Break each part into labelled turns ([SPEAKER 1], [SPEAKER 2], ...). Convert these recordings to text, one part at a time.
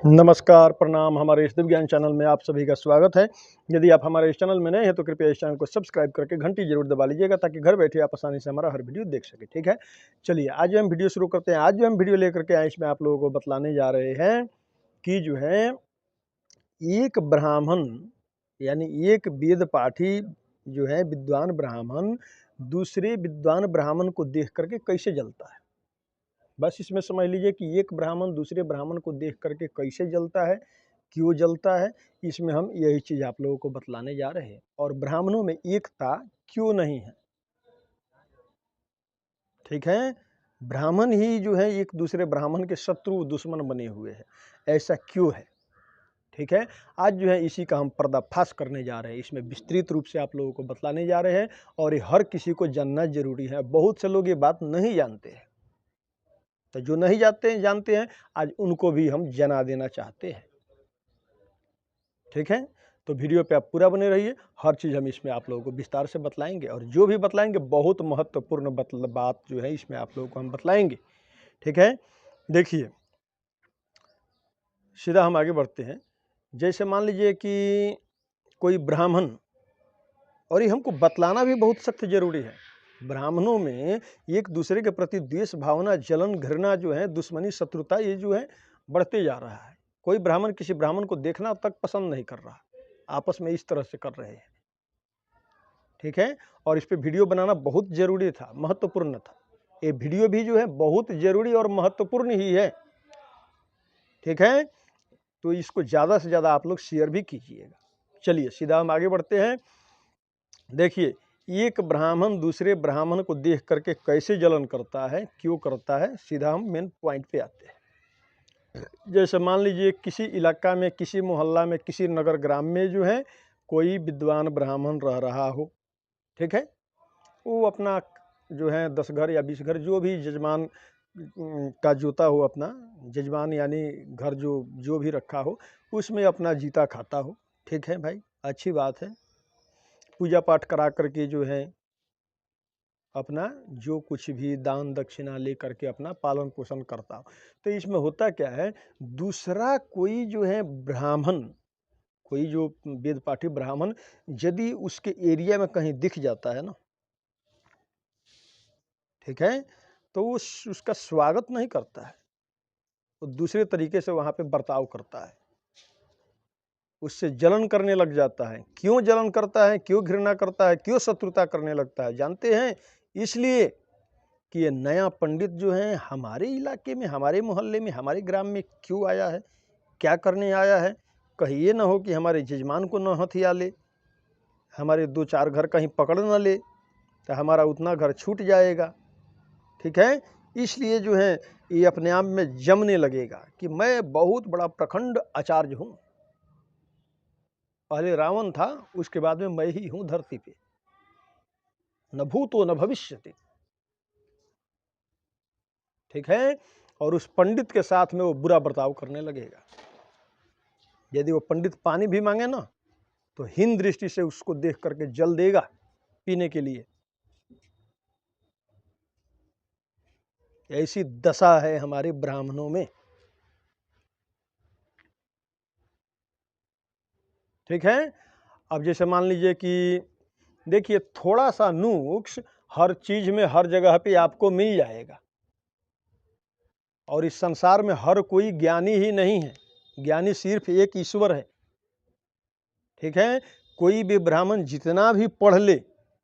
[SPEAKER 1] नमस्कार, प्रणाम। हमारे इस दिव्य ज्ञान चैनल में आप सभी का स्वागत है। यदि आप हमारे इस चैनल में नए हैं तो कृपया इस चैनल को सब्सक्राइब करके घंटी जरूर दबा लीजिएगा ताकि घर बैठे आप आसानी से हमारा हर वीडियो देख सकें। ठीक है, चलिए आज जो हम वीडियो शुरू करते हैं। आज जो हम वीडियो लेकर के आए इसमें आप लोगों को बतलाने जा रहे हैं कि जो है एक ब्राह्मण यानी एक वेद पाठी जो है विद्वान ब्राह्मण दूसरे विद्वान ब्राह्मण को देख करके कैसे जलता है। बस इसमें समझ लीजिए कि एक ब्राह्मण दूसरे ब्राह्मण को देख करके कैसे जलता है, क्यों जलता है, इसमें हम यही चीज़ आप लोगों को बतलाने जा रहे हैं। और ब्राह्मणों में एकता क्यों नहीं है, ठीक है। ब्राह्मण ही जो है एक दूसरे ब्राह्मण के शत्रु दुश्मन बने हुए हैं, ऐसा क्यों है, ठीक है। आज जो है इसी का हम पर्दाफाश करने जा रहे हैं। इसमें विस्तृत रूप से आप लोगों को बतलाने जा रहे हैं और ये हर किसी को जानना जरूरी है। बहुत से लोग ये बात नहीं जानते हैं, तो जो नहीं जानते हैं आज उनको भी हम जना देना चाहते हैं, ठीक है। तो वीडियो पे आप पूरा बने रहिए, हर चीज़ हम इसमें आप लोगों को विस्तार से बतलाएंगे और जो भी बतलाएंगे बहुत महत्वपूर्ण बात जो है इसमें आप लोगों को हम बतलाएंगे, ठीक है। देखिए सीधा हम आगे बढ़ते हैं। जैसे मान लीजिए कि कोई ब्राह्मण, और ये हमको बतलाना भी बहुत सख्त जरूरी है, ब्राह्मणों में एक दूसरे के प्रति द्वेष भावना, जलन, घृणा जो है, दुश्मनी, शत्रुता, ये जो है बढ़ते जा रहा है। कोई ब्राह्मण किसी ब्राह्मण को देखना तक पसंद नहीं कर रहा, आपस में इस तरह से कर रहे हैं, ठीक है। और इस पे वीडियो बनाना बहुत जरूरी था, महत्वपूर्ण था। ये वीडियो भी जो है बहुत जरूरी और महत्वपूर्ण ही है, ठीक है। तो इसको ज़्यादा से ज़्यादा आप लोग शेयर भी कीजिएगा। चलिए सीधा हम आगे बढ़ते हैं। देखिए एक ब्राह्मण दूसरे ब्राह्मण को देख करके कैसे जलन करता है, क्यों करता है, सीधा हम मेन पॉइंट पे आते हैं। जैसे मान लीजिए किसी इलाका में, किसी मोहल्ला में, किसी नगर ग्राम में जो है कोई विद्वान ब्राह्मण रह रहा हो, ठीक है। वो अपना जो है 10 घर या 20 घर जो भी जजमान का जोता हो, अपना जजमान यानी घर जो भी रखा हो उसमें अपना जीता खाता हो, ठीक है भाई, अच्छी बात है। पूजा पाठ करा करके जो है अपना जो कुछ भी दान दक्षिणा ले करके अपना पालन पोषण करता हो। तो इसमें होता क्या है, दूसरा कोई जो है ब्राह्मण, कोई जो वेद पाठी ब्राह्मण यदि उसके एरिया में कहीं दिख जाता है ना, ठीक है, तो वो उसका स्वागत नहीं करता है, वो दूसरे तरीके से वहाँ पे बर्ताव करता है, उससे जलन करने लग जाता है। क्यों जलन करता है, क्यों घृणा करता है, क्यों शत्रुता करने लगता है, जानते हैं? इसलिए कि ये नया पंडित जो है हमारे इलाके में, हमारे मोहल्ले में, हमारे ग्राम में क्यों आया है, क्या करने आया है। कहीं ये ना हो कि हमारे जजमान को न हथिया ले, हमारे 2-4 घर कहीं पकड़ न ले, तो हमारा उतना घर छूट जाएगा, ठीक है। इसलिए जो है ये अपने आप में जमने लगेगा कि मैं बहुत बड़ा प्रखंड आचार्य हूँ। पहले रावण था, उसके बाद में मैं ही हूँ धरती पे, न भूतो न भविष्यति, ठीक है। और उस पंडित के साथ में वो बुरा बर्ताव करने लगेगा। यदि वो पंडित पानी भी मांगे ना तो हीन दृष्टि से उसको देख करके जल देगा पीने के लिए। ऐसी दशा है हमारे ब्राह्मणों में, ठीक है। अब जैसे मान लीजिए कि देखिए थोड़ा सा नुक्स हर चीज में, हर जगह पे आपको मिल जाएगा। और इस संसार में हर कोई ज्ञानी ही नहीं है, ज्ञानी सिर्फ एक ईश्वर है, ठीक है। कोई भी ब्राह्मण जितना भी पढ़ ले,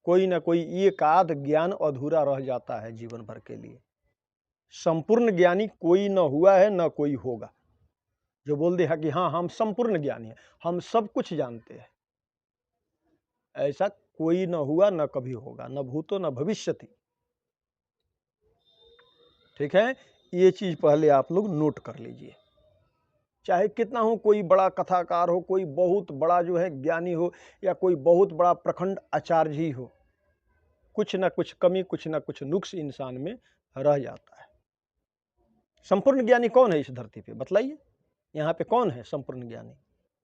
[SPEAKER 1] कोई ना कोई एक आध ज्ञान अधूरा रह जाता है जीवन भर के लिए। संपूर्ण ज्ञानी कोई न हुआ है, न कोई होगा, जो बोल दे है कि हाँ हम संपूर्ण ज्ञानी हैं, हम सब कुछ जानते हैं। ऐसा कोई न हुआ, न कभी होगा, न भूतो न भविष्यति, ठीक है। ये चीज पहले आप लोग नोट कर लीजिए। चाहे कितना हो, कोई बड़ा कथाकार हो, कोई बहुत बड़ा जो है ज्ञानी हो, या कोई बहुत बड़ा प्रखंड आचार्य ही हो, कुछ ना कुछ कमी, कुछ ना कुछ नुक्स इंसान में रह जाता है। संपूर्ण ज्ञानी कौन है इस धरती पे, बतलाइए। यहाँ पे कौन है संपूर्ण ज्ञानी?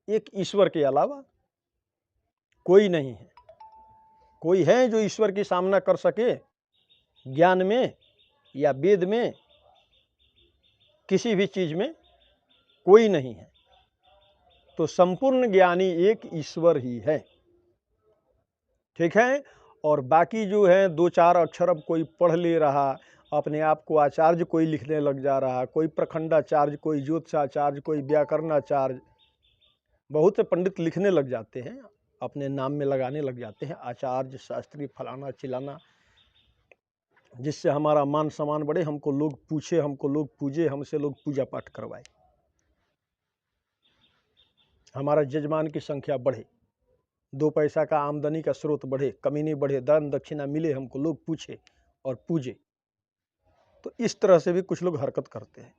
[SPEAKER 1] एक ईश्वर के अलावा कोई नहीं है। कोई है जो ईश्वर की सामना कर सके ज्ञान में या वेद में, किसी भी चीज में? कोई नहीं है। तो संपूर्ण ज्ञानी एक ईश्वर ही है। ठीक है। और बाकी जो है 2-4 अक्षर अब कोई पढ़ ले रहा, अपने आप को आचार्य कोई लिखने लग जा रहा, कोई प्रखंडाचार्य, कोई ज्योतिषाचार्य, कोई व्याकरणाचार्य, बहुत से पंडित लिखने लग जाते हैं, अपने नाम में लगाने लग जाते हैं आचार्य, शास्त्री, फलाना चिलाना, जिससे हमारा मान सम्मान बढ़े, हमको लोग पूछे, हमको लोग पूजे, हमसे लोग पूजा पाठ करवाए, हमारा जजमान की संख्या बढ़े, 2 पैसा का आमदनी का स्रोत बढ़े, कमी नहीं बढ़े, दान दक्षिणा मिले, हमको लोग पूछे और पूजे। तो इस तरह से भी कुछ लोग हरकत करते हैं।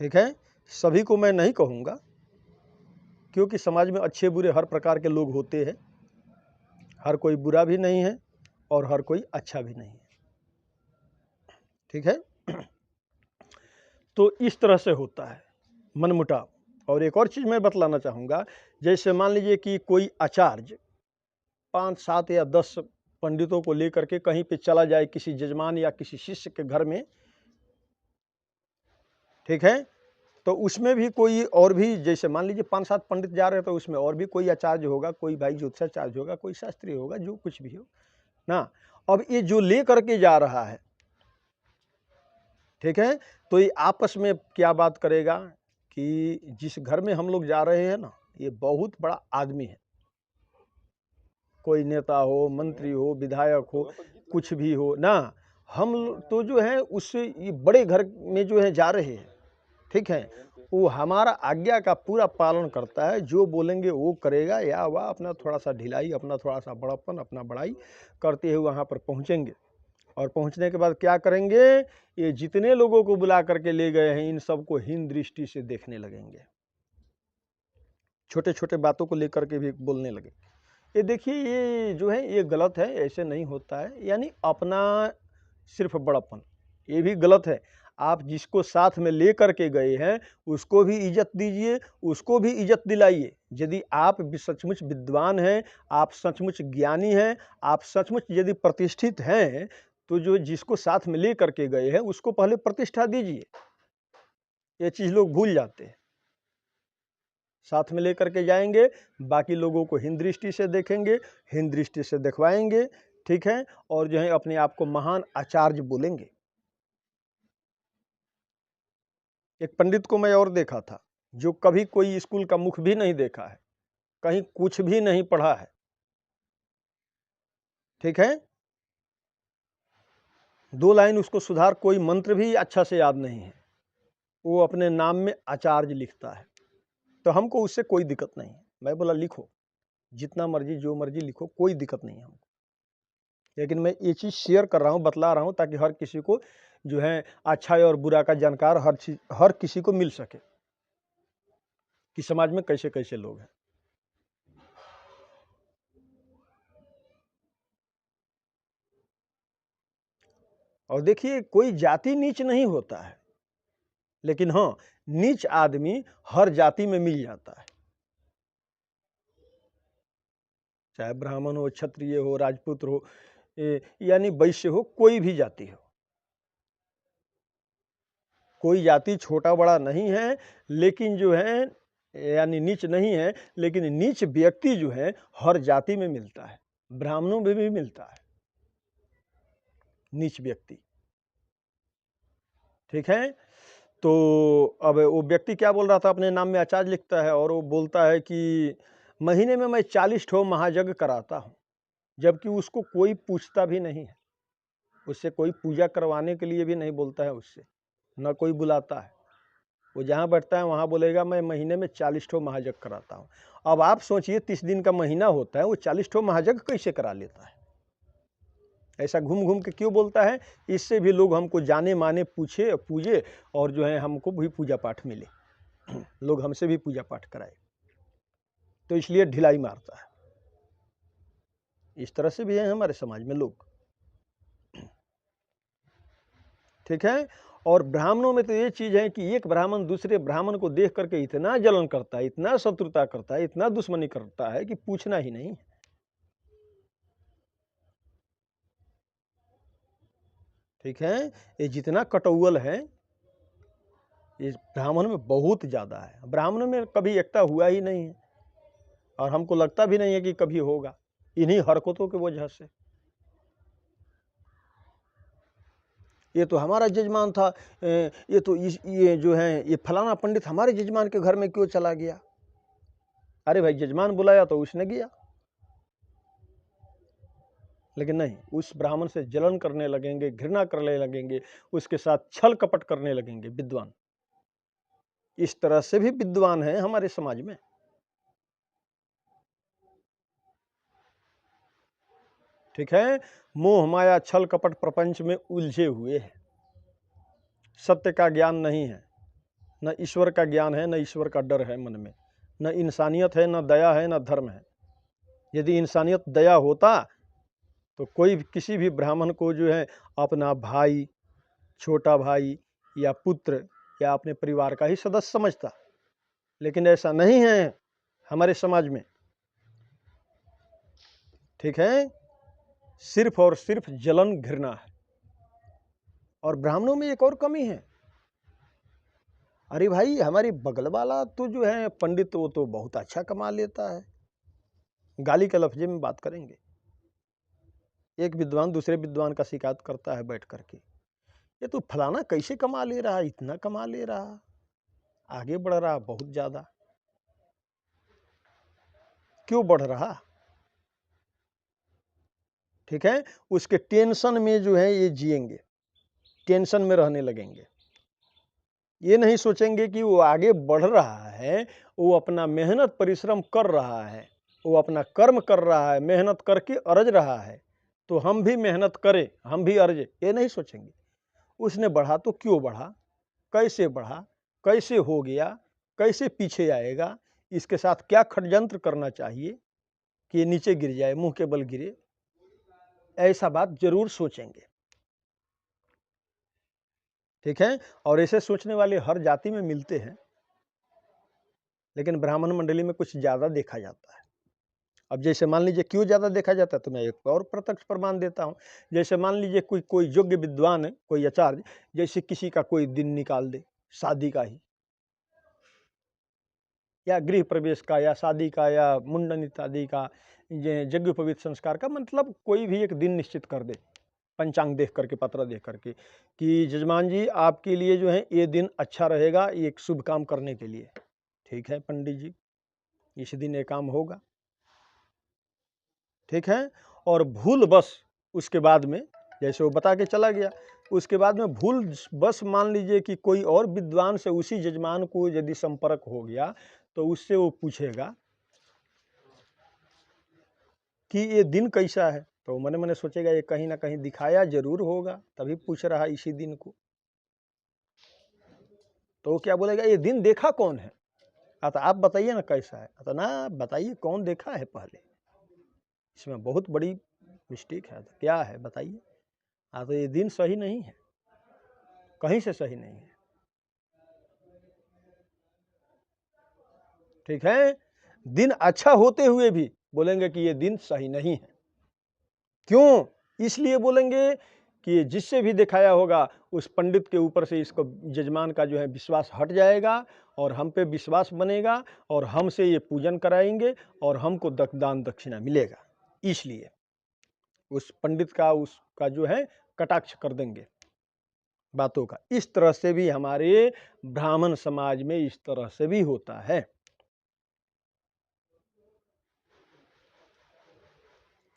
[SPEAKER 1] ठीक है। सभी को मैं नहीं कहूँगा, क्योंकि समाज में अच्छे बुरे हर प्रकार के लोग होते हैं, हर कोई बुरा भी नहीं है और हर कोई अच्छा भी नहीं है। ठीक है। तो इस तरह से होता है मनमुटाव। और एक और चीज़ मैं बतलाना चाहूँगा, जैसे मान लीजिए कि कोई आचार्य 5, 7 या 10 पंडितों को लेकर के कहीं पे चला जाए किसी जजमान या किसी शिष्य के घर में, ठीक है, तो उसमें भी कोई और भी, जैसे मान लीजिए 5-7 पंडित जा रहे हैं, तो उसमें और भी कोई आचार्य होगा, कोई भाई ज्योतिषाचार्य होगा, कोई शास्त्री होगा, जो कुछ भी हो ना। अब ये जो ले करके जा रहा है, ठीक है, तो ये आपस में क्या बात करेगा कि जिस घर में हम लोग जा रहे हैं ना, ये बहुत बड़ा आदमी है, कोई नेता हो, मंत्री हो, विधायक हो, कुछ भी हो ना, हम तो जो है उससे ये बड़े घर में जो है जा रहे हैं, ठीक है, वो हमारा आज्ञा का पूरा पालन करता है, जो बोलेंगे वो करेगा, या वह अपना थोड़ा सा ढिलाई, अपना थोड़ा सा बड़प्पन, अपना बड़ाई करते हुए वहाँ पर पहुँचेंगे। और पहुँचने के बाद क्या करेंगे, ये जितने लोगों को बुला करके ले गए हैं, इन सबको हीन दृष्टि से देखने लगेंगे, छोटे छोटे बातों को लेकर के भी बोलने लगे। ये देखिए, ये जो है ये गलत है, ऐसे नहीं होता है, यानी अपना सिर्फ बड़प्पन, ये भी गलत है। आप जिसको साथ में ले करके गए हैं उसको भी इज्जत दीजिए, उसको भी इज्जत दिलाइए। यदि आप सचमुच विद्वान हैं, आप सचमुच ज्ञानी हैं, आप सचमुच यदि प्रतिष्ठित हैं, तो जो जिसको साथ में ले करके गए हैं उसको पहले प्रतिष्ठा दीजिए। ये चीज़ लोग भूल जाते हैं। साथ में लेकर के जाएंगे, बाकी लोगों को हीन दृष्टि से देखेंगे, हीन दृष्टि से दिखवाएंगे, ठीक है, और जो है अपने आप को महान आचार्य बोलेंगे। एक पंडित को मैं और देखा था, जो कभी कोई स्कूल का मुख भी नहीं देखा है, कहीं कुछ भी नहीं पढ़ा है, ठीक है, 2 लाइन उसको सुधार, कोई मंत्र भी अच्छा से याद नहीं है, वो अपने नाम में आचार्य लिखता है। तो हमको उससे कोई दिक्कत नहीं है, मैं बोला लिखो, जितना मर्जी जो मर्जी लिखो, कोई दिक्कत नहीं है हमको, लेकिन मैं ये चीज़ शेयर कर रहा हूँ, बतला रहा हूँ, ताकि हर किसी को जो है अच्छा और बुरा का जानकार हर किसी को मिल सके कि समाज में कैसे कैसे लोग हैं। और देखिए, कोई जाति नीच नहीं होता है, लेकिन हाँ, नीच आदमी हर जाति में मिल जाता है, चाहे ब्राह्मण हो, क्षत्रिय हो, राजपूत हो, यानी वैश्य हो, कोई भी जाति हो, कोई जाति छोटा बड़ा नहीं है, लेकिन जो है यानी नीच नहीं है, लेकिन नीच व्यक्ति जो है हर जाति में मिलता है, ब्राह्मणों में भी मिलता है नीच व्यक्ति, ठीक है। तो अब वो व्यक्ति क्या बोल रहा था, अपने नाम में आचार्य लिखता है, और वो बोलता है कि महीने में मैं 40 ठो महायज्ञ कराता हूँ, जबकि उसको कोई पूछता भी नहीं है, उससे कोई पूजा करवाने के लिए भी नहीं बोलता है, उससे न कोई बुलाता है, वो जहाँ बैठता है वहाँ बोलेगा मैं महीने में 40 ठो महायज्ञ कराता हूँ। अब आप सोचिए, 30 दिन का महीना होता है, वो 40 ठो महायज्ञ कैसे करा लेता है? ऐसा घूम घूम के क्यों बोलता है? इससे भी लोग हमको जाने माने पूछे पूजे, और जो है हमको भी पूजा पाठ मिले, लोग हमसे भी पूजा पाठ कराए, तो इसलिए ढिलाई मारता है। इस तरह से भी हैं हमारे समाज में लोग, ठीक है। और ब्राह्मणों में तो ये चीज़ है कि एक ब्राह्मण दूसरे ब्राह्मण को देख करके इतना जलन करता है, इतना शत्रुता करता है, इतना दुश्मनी करता है कि पूछना ही नहीं। ठीक है, ये जितना कटौअल है, इस ब्राह्मण में बहुत ज़्यादा है। ब्राह्मण में कभी एकता हुआ ही नहीं है और हमको लगता भी नहीं है कि कभी होगा, इन्हीं हरकतों की वजह से। ये तो हमारा जजमान था, ये तो ये जो है ये फलाना पंडित हमारे जजमान के घर में क्यों चला गया। अरे भाई, जजमान बुलाया तो उसने गया, लेकिन नहीं, उस ब्राह्मण से जलन करने लगेंगे, घृणा करने लगेंगे, उसके साथ छल कपट करने लगेंगे विद्वान। इस तरह से भी विद्वान हैं हमारे समाज में। ठीक है, मोह माया छल कपट प्रपंच में उलझे हुए हैं, सत्य का ज्ञान नहीं है, न ईश्वर का ज्ञान है, न ईश्वर का डर है मन में, न इंसानियत है, न दया है, न धर्म है। यदि इंसानियत दया होता तो कोई किसी भी ब्राह्मण को जो है अपना भाई, छोटा भाई या पुत्र या अपने परिवार का ही सदस्य समझता, लेकिन ऐसा नहीं है हमारे समाज में। ठीक है, सिर्फ और सिर्फ जलन घृणा है। और ब्राह्मणों में एक और कमी है, अरे भाई हमारी बगल वाला तो जो है पंडित, वो तो बहुत अच्छा कमा लेता है। गाली के लफ्जे में बात करेंगे। एक विद्वान दूसरे विद्वान का शिकायत करता है बैठ करके, ये तो फलाना कैसे कमा ले रहा, इतना कमा ले रहा, आगे बढ़ रहा बहुत ज्यादा, क्यों बढ़ रहा। ठीक है, उसके टेंशन में जो है ये जिएंगे, टेंशन में रहने लगेंगे। ये नहीं सोचेंगे कि वो आगे बढ़ रहा है, वो अपना मेहनत परिश्रम कर रहा है, वो अपना कर्म कर रहा है, मेहनत करके अर्ज रहा है, तो हम भी मेहनत करें, हम भी अर्जे, ये नहीं सोचेंगे। उसने बढ़ा तो क्यों बढ़ा, कैसे बढ़ा, कैसे हो गया, कैसे पीछे आएगा, इसके साथ क्या षड्यंत्र करना चाहिए कि ये नीचे गिर जाए, मुंह के बल गिरे, ऐसा बात जरूर सोचेंगे। ठीक है, और ऐसे सोचने वाले हर जाति में मिलते हैं, लेकिन ब्राह्मण मंडली में कुछ ज्यादा देखा जाता है। अब जैसे मान लीजिए क्यों ज्यादा देखा जाता है, तो मैं एक और प्रत्यक्ष प्रमाण देता हूं। जैसे मान लीजिए कोई योग्य विद्वान है, कोई आचार्य, जैसे किसी का कोई दिन निकाल दे, शादी का ही या गृह प्रवेश का या शादी का या मुंडन इत्यादि का, यज्ञोपवीत संस्कार का, मतलब कोई भी एक दिन निश्चित कर दे, पंचांग देख करके, पत्र देख करके, कि जजमान जी आपके लिए जो है ये दिन अच्छा रहेगा, एक शुभ काम करने के लिए। ठीक है पंडित जी, इस दिन ये काम होगा। ठीक है, और भूल बस उसके बाद में, जैसे वो बता के चला गया, उसके बाद में भूल बस मान लीजिए कि कोई और विद्वान से उसी जजमान को यदि संपर्क हो गया, तो उससे वो पूछेगा कि ये दिन कैसा है, तो मने मने सोचेगा ये कहीं ना कहीं दिखाया जरूर होगा, तभी पूछ रहा इसी दिन को। तो वो क्या बोलेगा, ये दिन देखा कौन है, तो आप बताइए ना कैसा है, तो ना बताइए कौन देखा है पहले, इसमें बहुत बड़ी मिस्टेक है, तो क्या है बताइए। तो ये दिन सही नहीं है, कहीं से सही नहीं है। ठीक है, दिन अच्छा होते हुए भी बोलेंगे कि ये दिन सही नहीं है। क्यों, इसलिए बोलेंगे कि जिससे भी दिखाया होगा उस पंडित के ऊपर से इसको जजमान का जो है विश्वास हट जाएगा, और हम पे विश्वास बनेगा, और हमसे ये पूजन कराएंगे, और हमको दान दक्षिणा मिलेगा, इसलिए उस पंडित का उसका जो है कटाक्ष कर देंगे बातों का। इस तरह से भी हमारे ब्राह्मण समाज में इस तरह से भी होता है।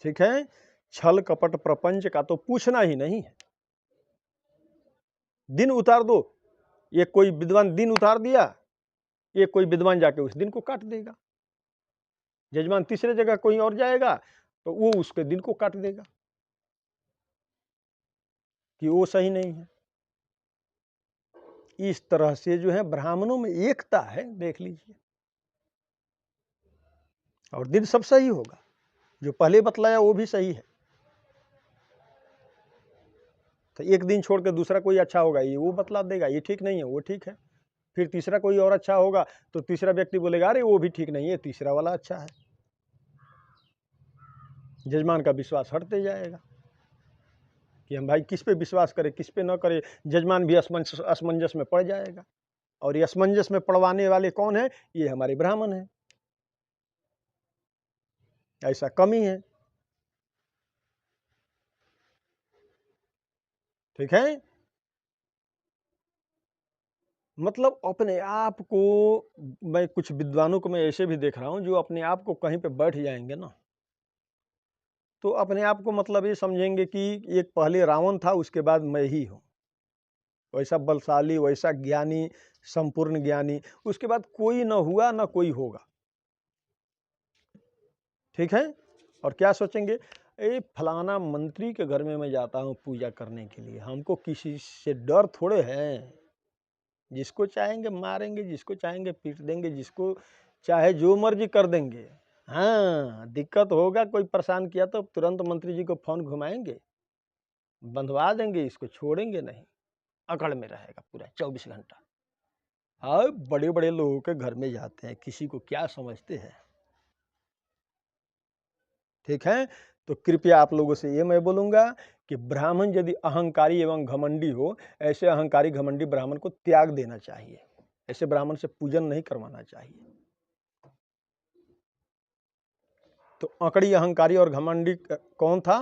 [SPEAKER 1] ठीक है, छल कपट प्रपंच का तो पूछना ही नहीं है। दिन उतार दो, ये कोई विद्वान दिन उतार दिया, ये कोई विद्वान जाके उस दिन को काट देगा, जजमान तीसरे जगह कोई और जाएगा तो वो उसके दिन को काट देगा कि वो सही नहीं है। इस तरह से जो है ब्राह्मणों में एकता है, देख लीजिए, और दिन सब सही होगा, जो पहले बतलाया वो भी सही है। तो एक दिन छोड़ के दूसरा कोई अच्छा होगा, ये वो बतला देगा ये ठीक नहीं है, वो ठीक है। फिर तीसरा कोई और अच्छा होगा तो तीसरा व्यक्ति बोलेगा अरे वो भी ठीक नहीं है, तीसरा वाला अच्छा है। जजमान का विश्वास हटते जाएगा कि हम भाई किस पे विश्वास करें किस पे न करें, जजमान भी असमंजस में पड़ जाएगा। और ये असमंजस में पड़वाने वाले कौन है? ये हमारे ब्राह्मण हैं। ऐसा कम ही है। ठीक है, मतलब अपने आप को, मैं कुछ विद्वानों को मैं ऐसे भी देख रहा हूं जो अपने आप को कहीं पे बैठ जाएंगे ना, तो अपने आप को मतलब ये समझेंगे कि एक पहले रावण था, उसके बाद मैं ही हूं। वैसा बलशाली, वैसा ज्ञानी, संपूर्ण ज्ञानी, उसके बाद कोई ना हुआ ना कोई होगा। ठीक है, और क्या सोचेंगे? ए फलाना मंत्री के घर में मैं जाता हूँ पूजा करने के लिए, हमको किसी से डर थोड़े है। जिसको चाहेंगे मारेंगे, जिसको चाहेंगे पीट देंगे, जिसको चाहे जो मर्जी कर देंगे। हाँ, दिक्कत होगा, कोई परेशान किया तो तुरंत मंत्री जी को फोन घुमाएंगे, बंधवा देंगे, इसको छोड़ेंगे नहीं, अकड़ में रहेगा पूरा 24 घंटा। हाँ, बड़े बड़े लोगों के घर में जाते हैं, किसी को क्या समझते हैं। ठीक है, तो कृपया आप लोगों से ये मैं बोलूंगा कि ब्राह्मण यदि अहंकारी एवं घमंडी हो, ऐसे अहंकारी घमंडी ब्राह्मण को त्याग देना चाहिए। ऐसे ब्राह्मण से पूजन नहीं करवाना चाहिए। तो अकड़ी, अहंकारी और घमंडी कौन था?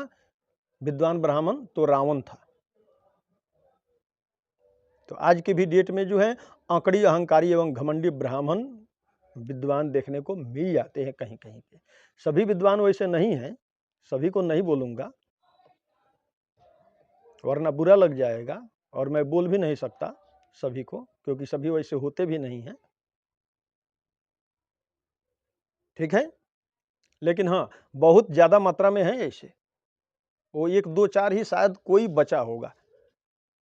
[SPEAKER 1] विद्वान ब्राह्मण तो रावण था। तो आज की भी डेट में जो है अकड़ी, अहंकारी एवं घमंडी ब्राह्मण विद्वान देखने को मिल जाते हैं कहीं कहीं पे। सभी विद्वान वैसे नहीं हैं, सभी को नहीं बोलूंगा वरना बुरा लग जाएगा, और मैं बोल भी नहीं सकता सभी को, क्योंकि सभी वैसे होते भी नहीं हैं। ठीक है, लेकिन हाँ, बहुत ज्यादा मात्रा में है ऐसे। वो 1 2 4 ही शायद कोई बचा होगा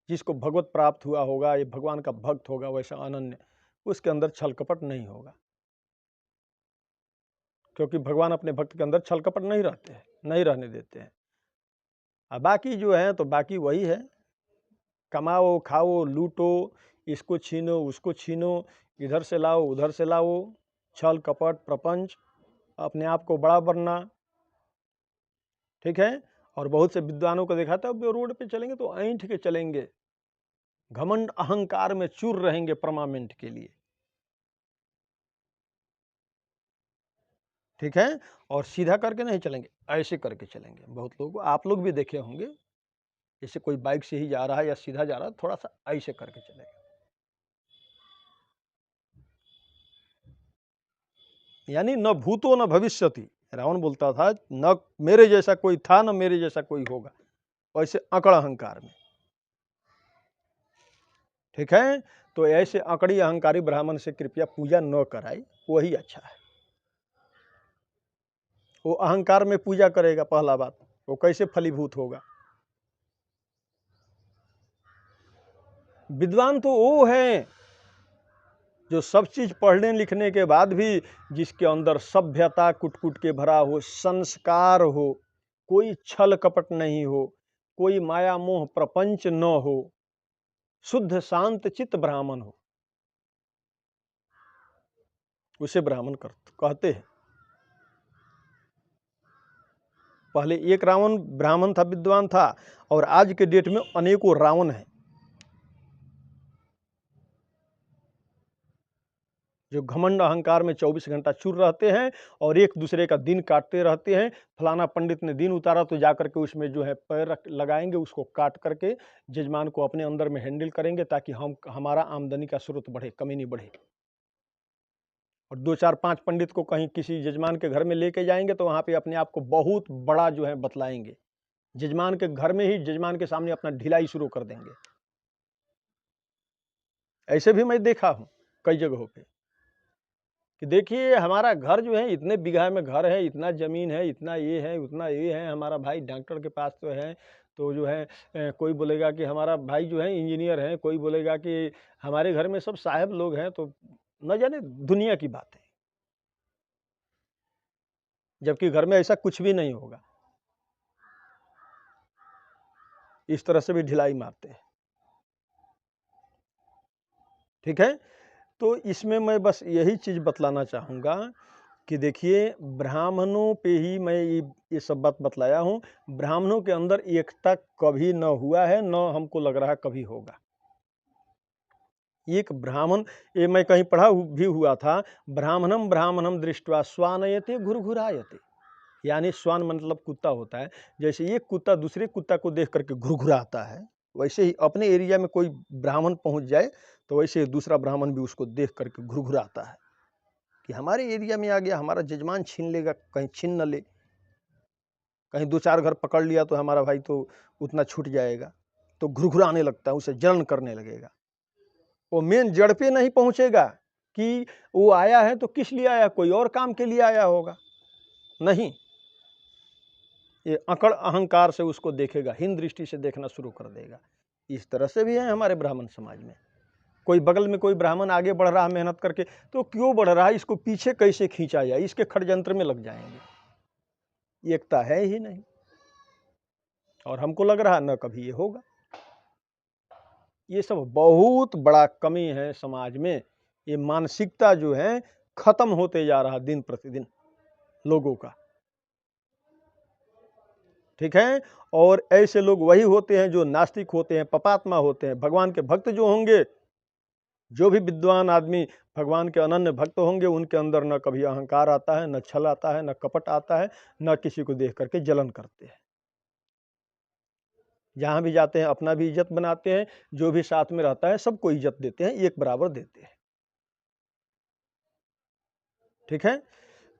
[SPEAKER 1] जिसको भगवत प्राप्त हुआ होगा, ये भगवान का भक्त होगा वैसा अनन्य, उसके अंदर छल कपट नहीं होगा, क्योंकि भगवान अपने भक्त के अंदर छल कपट नहीं रहते हैं, नहीं रहने देते हैं। अब बाकी जो है तो बाकी वही है, कमाओ खाओ लूटो, इसको छीनो उसको छीनो, इधर से लाओ उधर से लाओ, छल कपट प्रपंच, अपने आप को बड़ा बनना। ठीक है, और बहुत से विद्वानों को देखा था, रोड पे चलेंगे तो ऐंठ के चलेंगे, घमंड अहंकार में चूर रहेंगे परमानेंट के लिए। ठीक है, और सीधा करके नहीं चलेंगे, ऐसे करके चलेंगे। बहुत लोग, आप लोग भी देखे होंगे, जैसे कोई बाइक से ही जा रहा है या सीधा जा रहा है, थोड़ा सा ऐसे करके चलेगा। यानी न भूतो न भविष्यति, रावण बोलता था न मेरे जैसा कोई था न मेरे जैसा कोई होगा, वैसे अकड़ अहंकार में। ठीक है, तो ऐसे अकड़ी अहंकारी ब्राह्मण से कृपया पूजा न कराई, वही अच्छा है। वो अहंकार में पूजा करेगा, पहला बात वो कैसे फलीभूत होगा? विद्वान तो वो है जो सब चीज पढ़ने लिखने के बाद भी जिसके अंदर सभ्यता कुट के भरा हो, संस्कार हो, कोई छल कपट नहीं हो, कोई माया मोह प्रपंच न हो, शुद्ध शांत चित्त ब्राह्मण हो, उसे ब्राह्मण कहते हैं। पहले एक रावण ब्राह्मण था, विद्वान था, और आज के डेट में अनेकों रावण हैं जो घमंड अहंकार में 24 घंटा चूर रहते हैं और एक दूसरे का दिन काटते रहते हैं। फलाना पंडित ने दिन उतारा तो जाकर के उसमें जो है पैर लगाएंगे, उसको काट करके जजमान को अपने अंदर में हैंडल करेंगे ताकि हमारा आमदनी का स्रोत बढ़े, कमी नहीं बढ़े। और 2 4 5 पंडित को कहीं किसी जजमान के घर में लेके जाएंगे तो वहां पे अपने आप को बहुत बड़ा जो है बतलाएंगे, जजमान के घर में ही जजमान के सामने अपना ढिलाई शुरू कर देंगे। ऐसे भी मैं देखा हूं कई जगहों पे कि देखिए हमारा घर जो है इतने बीघा में घर है, इतना जमीन है, इतना ये है, उतना ये है, हमारा भाई डॉक्टर के पास तो है, तो जो है कोई बोलेगा कि हमारा भाई जो है इंजीनियर है, कोई बोलेगा कि हमारे घर में सब साहब लोग हैं, तो न जाने दुनिया की बात है, जबकि घर में ऐसा कुछ भी नहीं होगा। इस तरह से भी ढिलाई मारते हैं। ठीक है, तो इसमें मैं बस यही चीज बतलाना चाहूंगा कि देखिए ब्राह्मणों पे ही मैं ये सब बात बतलाया हूँ। ब्राह्मणों के अंदर एकता कभी न हुआ है, न हमको लग रहा कभी होगा। एक ब्राह्मण, ये मैं कहीं पढ़ा भी हुआ था, ब्राह्मणम ब्राह्मणम दृष्ट्वा श्वानयते घुरघुरायते, यानी श्वान मतलब कुत्ता होता है। जैसे एक कुत्ता दूसरे कुत्ता को देख करके घुरघुराता है, वैसे ही अपने एरिया में कोई ब्राह्मण पहुंच जाए तो वैसे ही दूसरा ब्राह्मण भी उसको देख करके घुरघुराता है कि हमारे एरिया में आ गया, हमारा जजमान छीन लेगा, कहीं छीन न ले, कहीं 2-4 घर पकड़ लिया तो हमारा भाई तो उतना छूट जाएगा, तो घुरघुराने लगता है, उसे जलन करने लगेगा। वो मेन जड़ पे नहीं पहुंचेगा कि वो आया है तो किस लिए आया, कोई और काम के लिए आया होगा, नहीं, ये अकड़ अहंकार से उसको देखेगा, हीन दृष्टि से देखना शुरू कर देगा। इस तरह से भी है हमारे ब्राह्मण समाज में। कोई बगल में कोई ब्राह्मण आगे बढ़ रहा है मेहनत करके, तो क्यों बढ़ रहा है, इसको पीछे कैसे खींचा जाए, इसके षड्यंत्र में लग जाएंगे। एकता है ही नहीं, और हमको लग रहा है न कभी ये होगा। ये सब बहुत बड़ा कमी है समाज में। ये मानसिकता जो है खत्म होते जा रहा दिन प्रतिदिन लोगों का, ठीक है। और ऐसे लोग वही होते हैं जो नास्तिक होते हैं, पापात्मा होते हैं। भगवान के भक्त जो होंगे, जो भी विद्वान आदमी भगवान के अनन्य भक्त होंगे, उनके अंदर न कभी अहंकार आता है, न छल आता है, न कपट आता है, न किसी को देख करके जलन करते हैं। जहां भी जाते हैं अपना भी इज्जत बनाते हैं, जो भी साथ में रहता है सबको इज्जत देते हैं, एक बराबर देते हैं, ठीक है।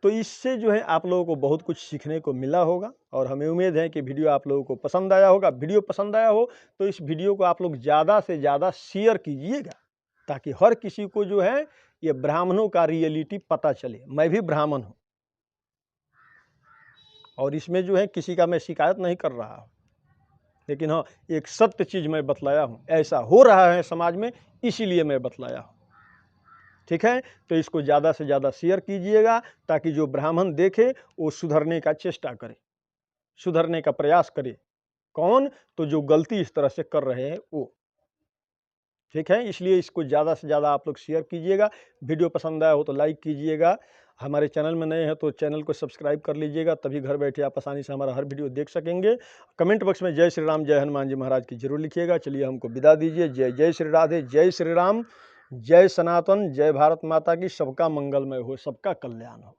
[SPEAKER 1] तो इससे जो है आप लोगों को बहुत कुछ सीखने को मिला होगा, और हमें उम्मीद है कि वीडियो आप लोगों को पसंद आया होगा। वीडियो पसंद आया हो तो इस वीडियो को आप लोग ज़्यादा से ज़्यादा शेयर कीजिएगा, ताकि हर किसी को जो है ये ब्राह्मणों का रियलिटी पता चले। मैं भी ब्राह्मण हूँ, और इसमें जो है किसी का मैं शिकायत नहीं कर रहा हूँ, लेकिन हाँ, एक सत्य चीज़ मैं बतलाया हूँ। ऐसा हो रहा है समाज में, इसीलिए मैं बतलाया हूँ, ठीक है। तो इसको ज़्यादा से ज़्यादा शेयर कीजिएगा, ताकि जो ब्राह्मण देखे वो सुधरने का चेष्टा करे, सुधरने का प्रयास करे। कौन? तो जो गलती इस तरह से कर रहे हैं वो, ठीक है। इसलिए इसको ज़्यादा से ज़्यादा आप लोग शेयर कीजिएगा। वीडियो पसंद आया हो तो लाइक कीजिएगा। हमारे चैनल में नए हैं तो चैनल को सब्सक्राइब कर लीजिएगा, तभी घर बैठे आप आसानी से हमारा हर वीडियो देख सकेंगे। कमेंट बॉक्स में जय श्री राम, जय हनुमान जी महाराज की जरूर लिखिएगा। चलिए हमको विदा दीजिए। जय जय श्री राधे, जय श्री राम, जय सनातन, जय भारत माता की। सबका मंगलमय हो, सबका कल्याण हो।